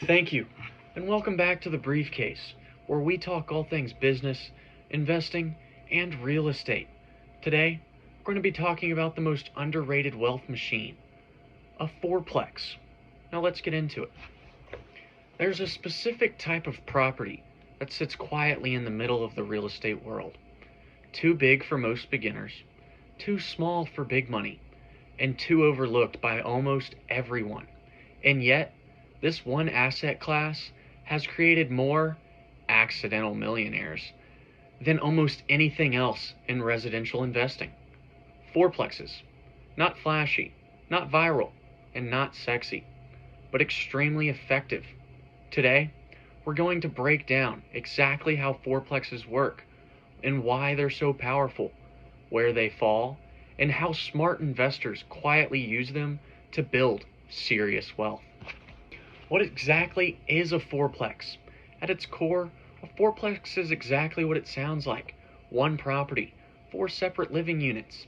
Thank you, and welcome back to the Briefcase, where we talk all things business, investing, and real estate. Today, we're going to be talking about the most underrated wealth machine, a fourplex. Now let's get into it. There's a specific type of property that sits quietly in the middle of the real estate world. Too big for most beginners, too small for big money, and too overlooked by almost everyone. And yet, this one asset class has created more accidental millionaires than almost anything else in residential investing. Fourplexes. Not flashy, not viral, and not sexy, but extremely effective. Today, we're going to break down exactly how fourplexes work and why they're so powerful, where they fall, and how smart investors quietly use them to build serious wealth. What exactly is a fourplex? At its core, a fourplex is exactly what it sounds like. One property, four separate living units.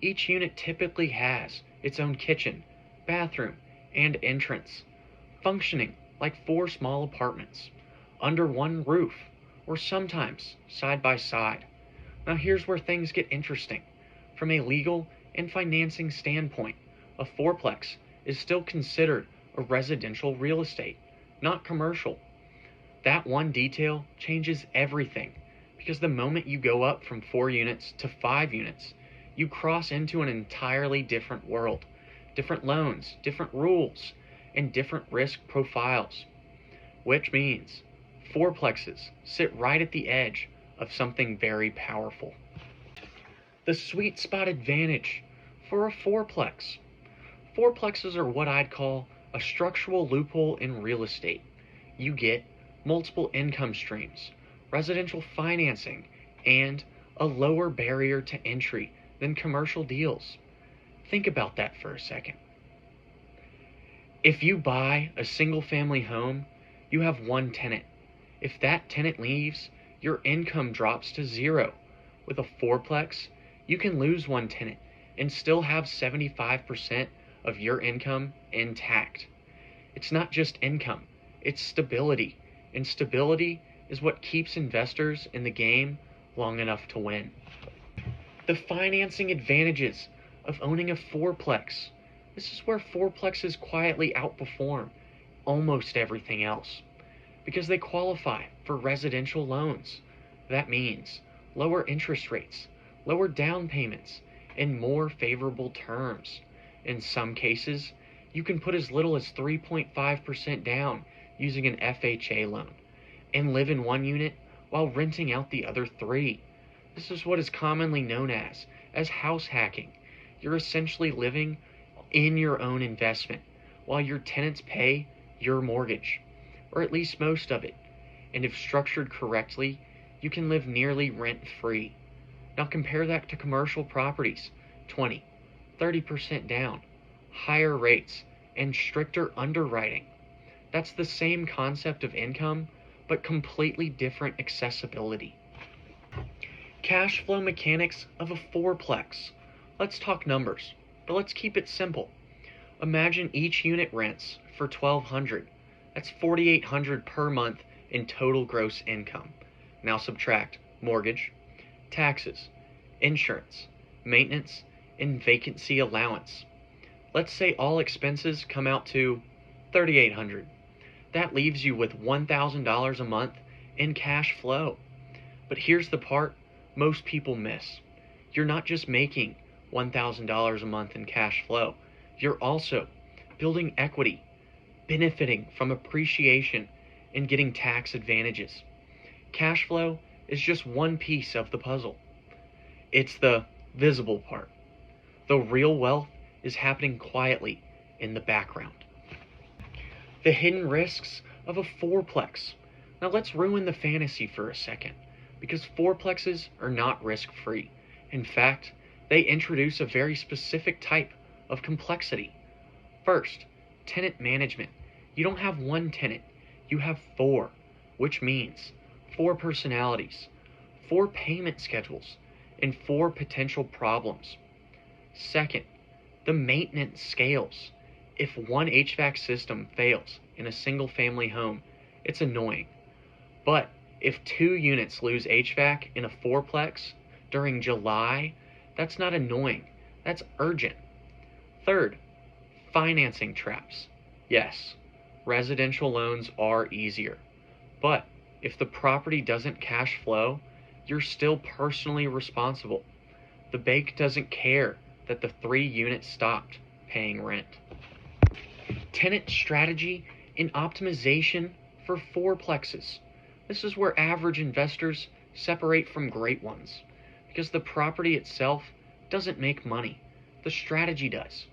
Each unit typically has its own kitchen, bathroom, and entrance, functioning like four small apartments, under one roof, or sometimes side by side. Now here's where things get interesting. From a legal and financing standpoint, a fourplex is still considered a residential real estate, not commercial. That one detail changes everything because the moment you go up from 4 units to 5 units, you cross into an entirely different world. Different loans, different rules, and different risk profiles. Which means fourplexes sit right at the edge of something very powerful. The sweet spot advantage for a fourplex. Fourplexes are what I'd call a structural loophole in real estate. You get multiple income streams, residential financing, and a lower barrier to entry than commercial deals. Think about that for a second. If you buy a single family home, you have one tenant. If that tenant leaves, your income drops to zero. With a fourplex, you can lose one tenant and still have 75% of your income intact. It's not just income, it's stability. And stability is what keeps investors in the game long enough to win. The financing advantages of owning a fourplex. This is where fourplexes quietly outperform almost everything else because they qualify for residential loans. That means lower interest rates, lower down payments, and more favorable terms. In some cases, you can put as little as 3.5% down using an FHA loan and live in one unit while renting out the other three. This is what is commonly known as house hacking. You're essentially living in your own investment while your tenants pay your mortgage, or at least most of it. And if structured correctly, you can live nearly rent-free. Now compare that to commercial properties, 20, 30% down, higher rates, and stricter underwriting. That's the same concept of income, but completely different accessibility. Cash flow mechanics of a fourplex. Let's talk numbers, but let's keep it simple. Imagine each unit rents for $1,200. That's $4,800 per month in total gross income. Now subtract mortgage, taxes, insurance, maintenance, and vacancy allowance. Let's say all expenses come out to $3,800. That leaves you with $1,000 a month in cash flow. But here's the part most people miss. You're not just making $1,000 a month in cash flow. You're also building equity, benefiting from appreciation, and getting tax advantages. Cash flow is just one piece of the puzzle. It's the visible part. The real wealth is happening quietly in the background. The hidden risks of a fourplex. Now let's ruin the fantasy for a second, because fourplexes are not risk-free. In fact, they introduce a very specific type of complexity. First, tenant management. You don't have one tenant, you have four, which means four personalities, four payment schedules, and four potential problems. Second, the maintenance scales. If one HVAC system fails, in a single family home, it's annoying. But if 2 units lose HVAC in a fourplex during July, that's not annoying, that's urgent. Third, financing traps. Yes, residential loans are easier, but if the property doesn't cash flow, you're still personally responsible. The bank doesn't care that the 3 units stopped paying rent. Tenant strategy and optimization for fourplexes. This is where average investors separate from great ones, because the property itself doesn't make money, the strategy does.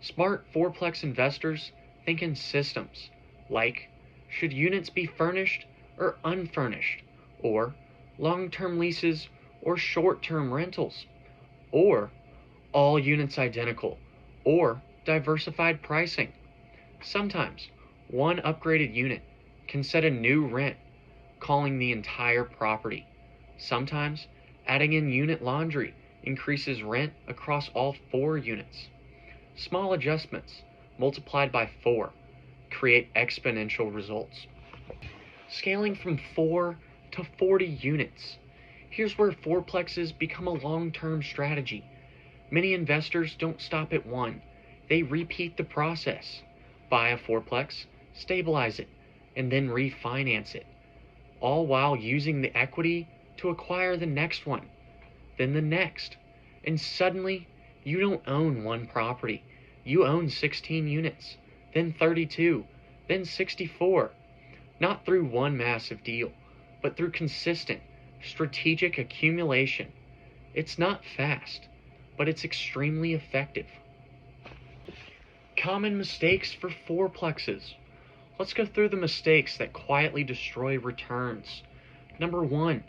Smart fourplex investors think in systems, like should units be furnished or unfurnished, or long-term leases or short-term rentals, or all units identical, or diversified pricing. Sometimes one upgraded unit can set a new rent, calling the entire property. Sometimes adding in unit laundry increases rent across all 4 units. Small adjustments multiplied by 4 create exponential results. Scaling from 4 to 40 units. Here's where fourplexes become a long-term strategy. Many investors don't stop at 1. They repeat the process. Buy a fourplex, stabilize it, and then refinance it, all while using the equity to acquire the next one, then the next. And suddenly, you don't own one property. You own 16 units, then 32, then 64. Not through one massive deal, but through consistent, strategic accumulation. It's not fast, but it's extremely effective. Common mistakes for fourplexes. Let's go through the mistakes that quietly destroy returns. Number 1,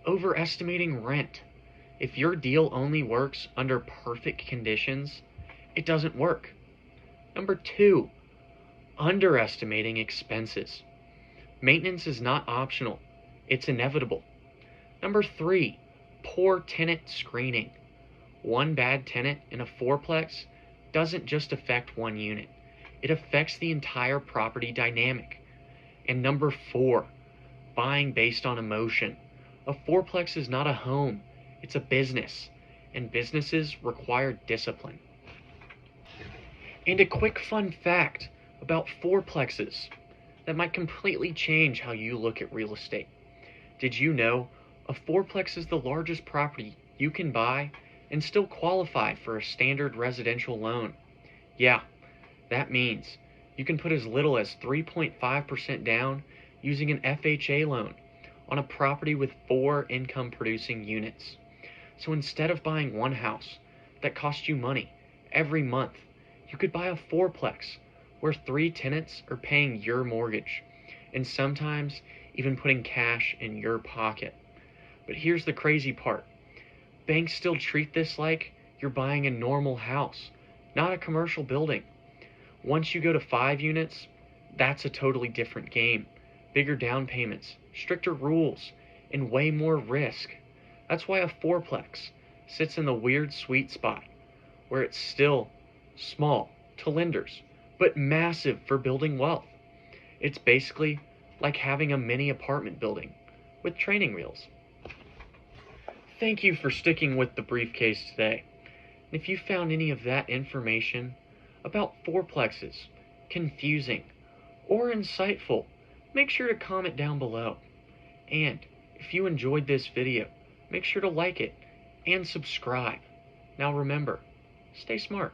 overestimating rent. If your deal only works under perfect conditions, it doesn't work. Number 2, underestimating expenses. Maintenance is not optional, it's inevitable. Number 3, poor tenant screening. One bad tenant in a fourplex doesn't just affect 1 unit, it affects the entire property dynamic. And number 4, buying based on emotion. A fourplex is not a home, it's a business, and businesses require discipline. And a quick fun fact about fourplexes that might completely change how you look at real estate. Did you know a fourplex is the largest property you can buy and still qualify for a standard residential loan? Yeah, that means you can put as little as 3.5% down using an FHA loan on a property with 4 income-producing units. So instead of buying one house that costs you money every month, you could buy a fourplex where 3 tenants are paying your mortgage, and sometimes even putting cash in your pocket. But here's the crazy part. Banks still treat this like you're buying a normal house, not a commercial building. Once you go to 5 units, that's a totally different game. Bigger down payments, stricter rules, and way more risk. That's why a fourplex sits in the weird sweet spot, where it's still small to lenders, but massive for building wealth. It's basically like having a mini apartment building with training wheels. Thank you for sticking with the briefcase today. If you found any of that information about fourplexes confusing or insightful, make sure to comment down below. And if you enjoyed this video, make sure to like it and subscribe. Now remember, stay smart.